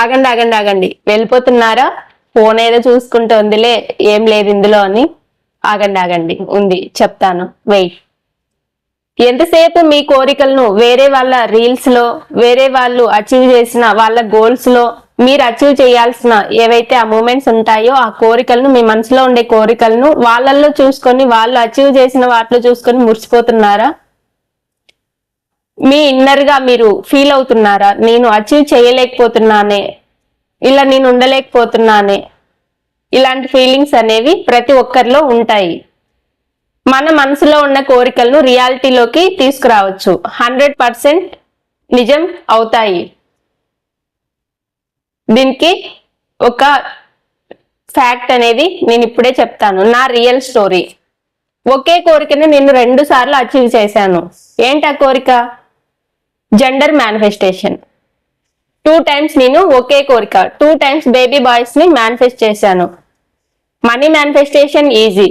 ఆగండి ఆగండి ఆగండి వెళ్ళిపోతున్నారా? ఫోన్ ఏదో చూసుకుంటోందిలే, ఏం లేదు ఇందులో అని. ఆగండి ఆగండి, ఉంది చెప్తాను, వెయిట్. ఎంతసేపు మీ కోరికలను వేరే వాళ్ళ రీల్స్ లో, వేరే వాళ్ళు అచీవ్ చేసిన వాళ్ళ గోల్స్ లో, మీరు అచీవ్ చేయాల్సిన ఏవైతే ఆ మూమెంట్స్ ఉంటాయో ఆ కోరికలను, మీ మనసులో ఉండే కోరికలను వాళ్ళల్లో చూసుకొని, వాళ్ళు అచీవ్ చేసిన వాటిలో చూసుకొని మురిసిపోతున్నారా? మీ ఇన్నర్ గా మీరు ఫీల్ అవుతున్నారా? నేను అచీవ్ చేయలేకపోతున్నానే, ఇలా నేను ఉండలేకపోతున్నానే. ఇలాంటి ఫీలింగ్స్ అనేవి ప్రతి ఒక్కరిలో ఉంటాయి. మన మనసులో ఉన్న కోరికలను రియాలిటీలోకి తీసుకురావచ్చు. 100% నిజం అవుతాయి. దీనికి ఒక ఫ్యాక్ట్ అనేది నేను ఇప్పుడే చెప్తాను, నా రియల్ స్టోరీ. ఒకే కోరికను నేను 2 సార్లు అచీవ్ చేశాను. ఏంటి ఆ కోరిక? Gender manifestation. 2 టైమ్స్ నేను ఒకే కోరిక, 2 టైమ్స్ బేబీ బాయ్స్ ని మేనిఫెస్ట్ చేశాను. Money manifestation easy,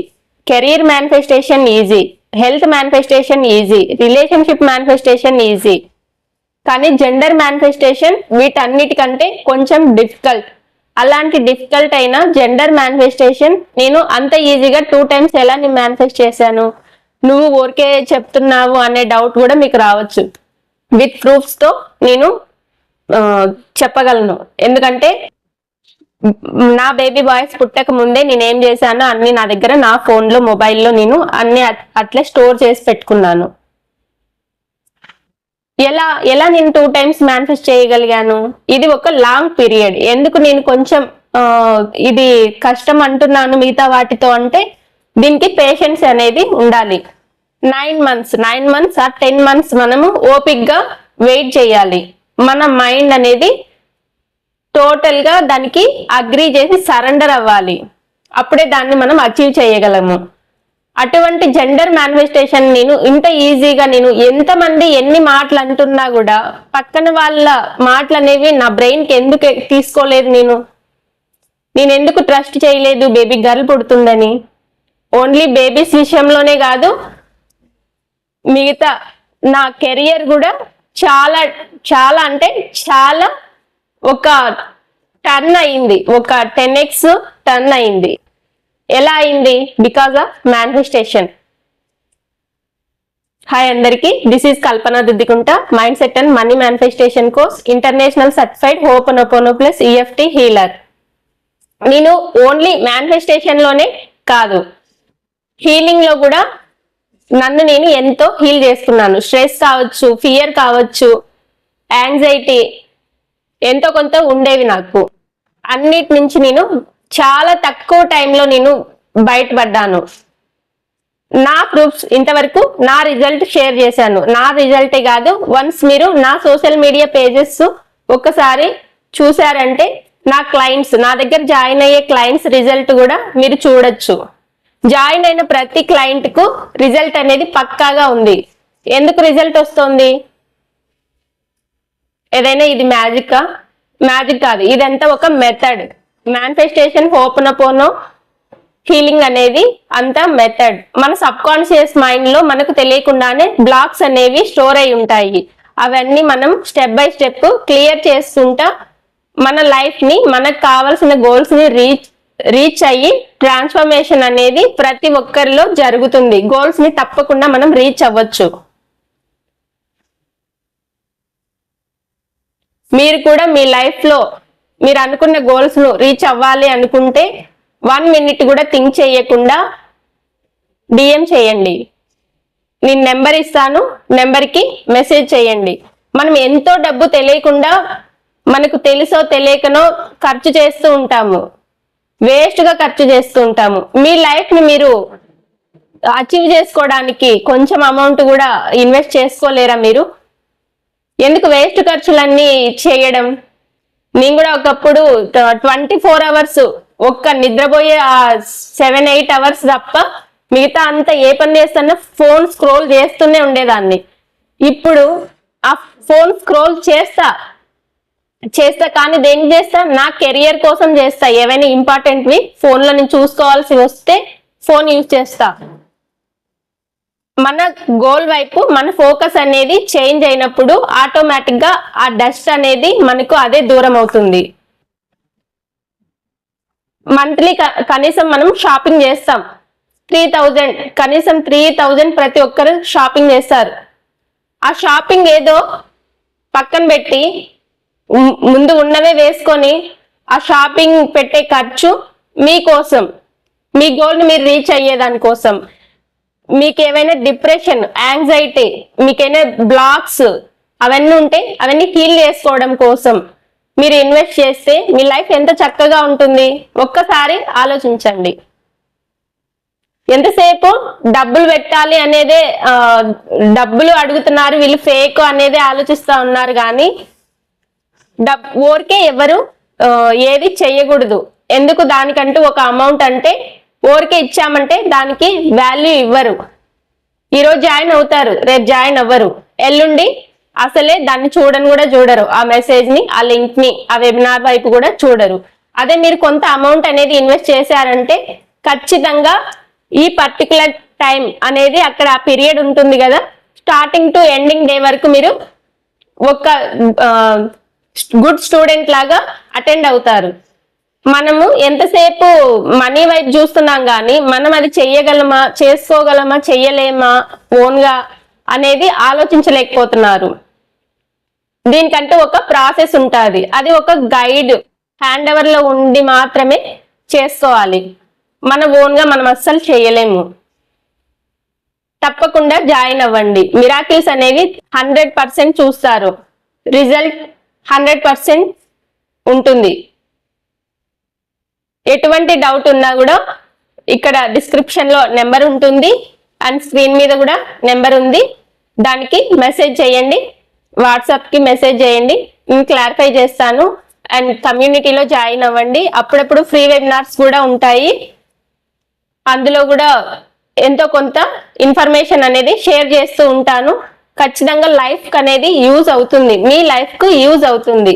career manifestation easy, health manifestation easy, relationship manifestation easy. కానీ జెండర్ మేనిఫెస్టేషన్ వీటన్నిటికంటే కొంచెం డిఫికల్ట్. అలాంటి డిఫికల్ట్ అయిన జెండర్ మేనిఫెస్టేషన్ నేను అంత ఈజీగా 2 టైమ్స్ ఎలా నేను మేనిఫెస్ట్ చేశాను? నువ్వు ఊరికే చెప్తున్నావు అనే డౌట్ కూడా మీకు రావచ్చు. విత్ ప్రూఫ్స్ తో నేను చెప్పగలను. ఎందుకంటే నా బేబీ బాయ్స్ పుట్టక ముందే నేనేం చేశానో అన్ని నా దగ్గర, నా ఫోన్ లో, మొబైల్లో నేను అన్ని అట్లే స్టోర్ చేసి పెట్టుకున్నాను. ఎలా ఎలా నేను 2 టైమ్స్ మేనిఫెస్ట్ చేయగలిగాను? ఇది ఒక లాంగ్ పీరియడ్. ఎందుకు నేను కొంచెం ఇది కష్టం అంటున్నాను మిగతా వాటితో అంటే, దీనికి పేషెన్స్ అనేది ఉండాలి. 9 మంత్స్ ఆర్ 10 మంత్స్ మనము ఓపిక్ గా వెయిట్ చేయాలి. మన మైండ్ అనేది టోటల్ గా దానికి అగ్రీ చేసి సరెండర్ అవ్వాలి. అప్పుడే దాన్ని మనం అచీవ్ చేయగలము. అటువంటి జెండర్ మేనిఫెస్టేషన్ నేను ఇంత ఈజీగా, నేను ఎంతమంది ఎన్ని మాటలు అంటున్నా కూడా పక్కన వాళ్ళ మాటలు అనేవి నా బ్రెయిన్ కి ఎందుకు తీసుకోలేదు? నేను ఎందుకు ట్రస్ట్ చేయలేదు బేబీ గర్ల్ పుడుతుందని? ఓన్లీ బేబీస్ విషయంలోనే కాదు, మిగతా నా కెరియర్ కూడా చాలా చాలా అంటే చాలా ఒక టర్న్ అయింది, ఒక 10x టర్న్ అయింది. ఎలా అయింది? Because of manifestation. హాయ్ అందరికి, this is Kalpana Duddikunta, mindset and money manifestation course, international certified ho'oponopono plus EFT healer. నేను ఓన్లీ మేనిఫెస్టేషన్ లోనే కాదు, హీలింగ్ లో కూడా నన్ను నేను ఎంతో హీల్ చేసుకున్నాను. స్ట్రెస్ కావచ్చు, ఫియర్ కావచ్చు, యాంగ్జైటీ ఎంతో కొంత ఉండేవి నాకు. అన్నిటి నుంచి నేను చాలా తక్కువ టైంలో నేను బయటపడ్డాను. నా ప్రూఫ్స్ ఇంతవరకు, నా రిజల్ట్ షేర్ చేశాను. నా రిజల్టే కాదు, వన్స్ మీరు నా సోషల్ మీడియా పేజెస్ ఒక్కసారి చూసారంటే నా క్లయింట్స్, నా దగ్గర జాయిన్ అయ్యే క్లయింట్స్ రిజల్ట్ కూడా మీరు చూడొచ్చు. జాయిన్ అయిన ప్రతి క్లయింట్ కు రిజల్ట్ అనేది పక్కాగా ఉంది. ఎందుకు రిజల్ట్ వస్తుంది? ఏదైనా ఇది మ్యాజిక్ కాదు, ఇదంతా ఒక మెథడ్. మేనిఫెస్టేషన్, హోపోనోపోనో హీలింగ్ అనేది అంత మెథడ్. మన సబ్ కాన్షియస్ మైండ్ లో మనకు తెలియకుండానే బ్లాక్స్ అనేవి స్టోర్ అయి ఉంటాయి. అవన్నీ మనం స్టెప్ బై స్టెప్ క్లియర్ చేసుకుంటా మన లైఫ్ ని, మనకు కావాల్సిన గోల్స్ ని రీచ్ అయ్యి ట్రాన్స్ఫర్మేషన్ అనేది ప్రతి ఒక్కరిలో జరుగుతుంది. గోల్స్ ని తప్పకుండా మనం రీచ్ అవ్వచ్చు. మీరు కూడా మీ లైఫ్ లో మీరు అనుకున్న గోల్స్ ను రీచ్ అవ్వాలి అనుకుంటే 1 మినిట్ కూడా థింక్ చేయకుండా DM చేయండి. నేను నెంబర్ ఇస్తాను, నెంబర్కి మెసేజ్ చేయండి. మనం ఎంతో డబ్బు తెలియకుండా, మనకు తెలుసో తెలియకనో ఖర్చు చేస్తూ ఉంటాము, వేస్ట్ గా ఖర్చు చేస్తూ ఉంటాము. మీ లైఫ్ ని మీరు అచీవ్ చేసుకోవడానికి కొంచెం అమౌంట్ కూడా ఇన్వెస్ట్ చేసుకోలేరా? మీరు ఎందుకు వేస్ట్ ఖర్చులన్నీ చేయడం? నేను కూడా ఒకప్పుడు 24 అవర్స్ ఒక్క నిద్రపోయే 7-8 అవర్స్ తప్ప మిగతా అంతా ఏ పని చేస్తున్నా ఫోన్ స్క్రోల్ చేస్తూనే ఉండేదాన్ని. ఇప్పుడు ఆ ఫోన్ స్క్రోల్ చేస్తా కానీ దేనికి చేస్తా? నా కెరియర్ కోసం చేస్తా. ఏవైనా ఇంపార్టెంట్వి ఫోన్లో నేను చూసుకోవాల్సి వస్తే ఫోన్ యూజ్ చేస్తా. మన గోల్ వైపు మన ఫోకస్ అనేది చేంజ్ అయినప్పుడు ఆటోమేటిక్ గా ఆ డస్ట్ అనేది మనకు అదే దూరం అవుతుంది. మంత్లీ కనీసం మనం షాపింగ్ చేస్తాం 3000, కనీసం 3000 ప్రతి ఒక్కరు షాపింగ్ చేస్తారు. ఆ షాపింగ్ ఏదో పక్కన పెట్టి ముందు ఉన్నవే వేసుకొని ఆ షాపింగ్ పెట్టే ఖర్చు మీకోసం, మీ గోల్ని మీరు రీచ్ అయ్యేదాని కోసం, మీకు ఏమైనా డిప్రెషన్, యాంగ్జైటీ, మీకైనా బ్లాక్స్ అవన్నీ ఉంటే అవన్నీ హీల్ చేసుకోవడం కోసం మీరు ఇన్వెస్ట్ చేస్తే మీ లైఫ్ ఎంత చక్కగా ఉంటుంది ఒక్కసారి ఆలోచించండి. ఎంతసేపు డబ్బులు పెట్టాలి అనేదే, డబ్బులు అడుగుతున్నారు వీళ్ళు ఫేక్ అనేదే ఆలోచిస్తా ఉన్నారు కానీ ఊరికే ఎవరు ఏది చెయ్యకూడదు. ఎందుకు? దానికంటూ ఒక అమౌంట్ అంటే ఊరికే ఇచ్చామంటే దానికి వాల్యూ ఇవ్వరు. ఈరోజు జాయిన్ అవుతారు, రేపు జాయిన్ అవ్వరు, ఎల్లుండి అసలే దాన్ని చూడని కూడా చూడరు, ఆ మెసేజ్ ని, ఆ లింక్ ని, ఆ వెబినార్ వైపు కూడా చూడరు. అదే మీరు కొంత అమౌంట్ అనేది ఇన్వెస్ట్ చేశారంటే ఖచ్చితంగా ఈ పర్టికులర్ టైం అనేది అక్కడ ఆ పీరియడ్ ఉంటుంది కదా, స్టార్టింగ్ టు ఎండింగ్ డే వరకు మీరు ఒక గుడ్ స్టూడెంట్ లాగా అటెండ్ అవుతారు. మనము ఎంతసేపు మనీ వైపు చూస్తున్నాం కానీ మనం అది చెయ్యగలమా, చేసుకోగలమా, చెయ్యలేమా ఓన్ గా అనేది ఆలోచించలేకపోతున్నారు. దీనికంటూ ఒక ప్రాసెస్ ఉంటుంది, అది ఒక గైడ్ హ్యాండ్ ఓవర్ లో ఉండి మాత్రమే చేసుకోవాలి. మన ఓన్ గా మనం అస్సలు చేయలేము. తప్పకుండా జాయిన్ అవ్వండి. మిరాకిల్స్ అనేవి 100% చూస్తారు, రిజల్ట్ 100% ఉంటుంది. ఎటువంటి డౌట్ ఉన్నా కూడా ఇక్కడ డిస్క్రిప్షన్ లో నెంబర్ ఉంటుంది అండ్ స్క్రీన్ మీద కూడా నెంబర్ ఉంది, దానికి మెసేజ్ చేయండి, వాట్సాప్ కి మెసేజ్ చేయండి, నేను క్లారిఫై చేస్తాను. అండ్ కమ్యూనిటీలో జాయిన్ అవ్వండి. అప్పుడప్పుడు ఫ్రీ వెబినార్స్ కూడా ఉంటాయి, అందులో కూడా ఎంతో కొంత ఇన్ఫర్మేషన్ అనేది షేర్ చేస్తూ ఉంటాను. ఖచ్చితంగా లైఫ్ అనేది యూజ్ అవుతుంది, మీ లైఫ్ కు యూజ్ అవుతుంది.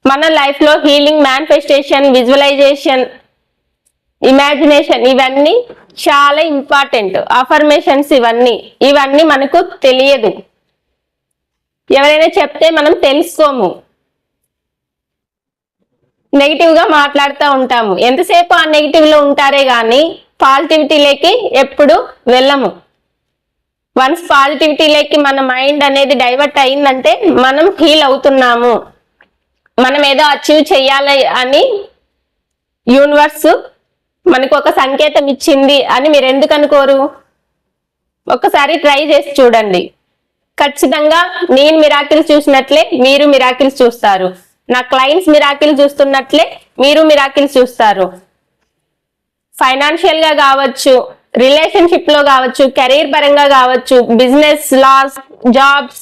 మన లైఫ్ లో హీలింగ్, మేనిఫెస్టేషన్, విజువలైజేషన్, ఇమాజినేషన్ ఇవన్నీ చాలా ఇంపార్టెంట్. అఫర్మేషన్స్ ఇవన్నీ మనకు తెలియదు. ఎవరైనా చెప్తే మనం తెలుసుకోము, నెగిటివ్ గా మాట్లాడుతూ ఉంటాము. ఎంతసేపు ఆ నెగిటివ్ లో ఉంటారే గాని పాజిటివిటీలోకి ఎప్పుడు వెళ్ళము. వన్స్ పాజిటివిటీలోకి మన మైండ్ అనేది డైవర్ట్ అయిందంటే మనం హీల్ అవుతున్నాము, మనం ఏదో అచీవ్ చెయ్యాలి అని యూనివర్స్ మనకు ఒక సంకేతం ఇచ్చింది అని మీరు ఎందుకు అనుకోరు? ఒక్కసారి ట్రై చేసి చూడండి. ఖచ్చితంగా నేను మిరాకిల్స్ చూసినట్లే మీరు మిరాకిల్స్ చూస్తారు, నా క్లయింట్స్ మిరాకిల్స్ చూస్తున్నట్లే మీరు మిరాకిల్స్ చూస్తారు. ఫైనాన్షియల్ గా కావచ్చు, రిలేషన్షిప్ లో కావచ్చు, కెరీర్ పరంగా కావచ్చు, business, loss, jobs,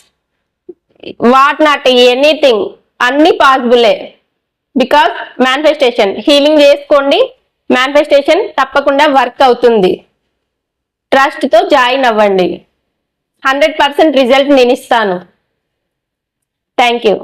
what not, anything అన్ని పాసిబులే. బికాస్ మేనిఫెస్టేషన్, హీలింగ్ చేసుకోండి, మేనిఫెస్టేషన్ తప్పకుండా వర్క్ అవుతుంది. ట్రస్ట్ తో జాయిన్ అవ్వండి, 100% రిజల్ట్ నేను ఇస్తాను. Thank you.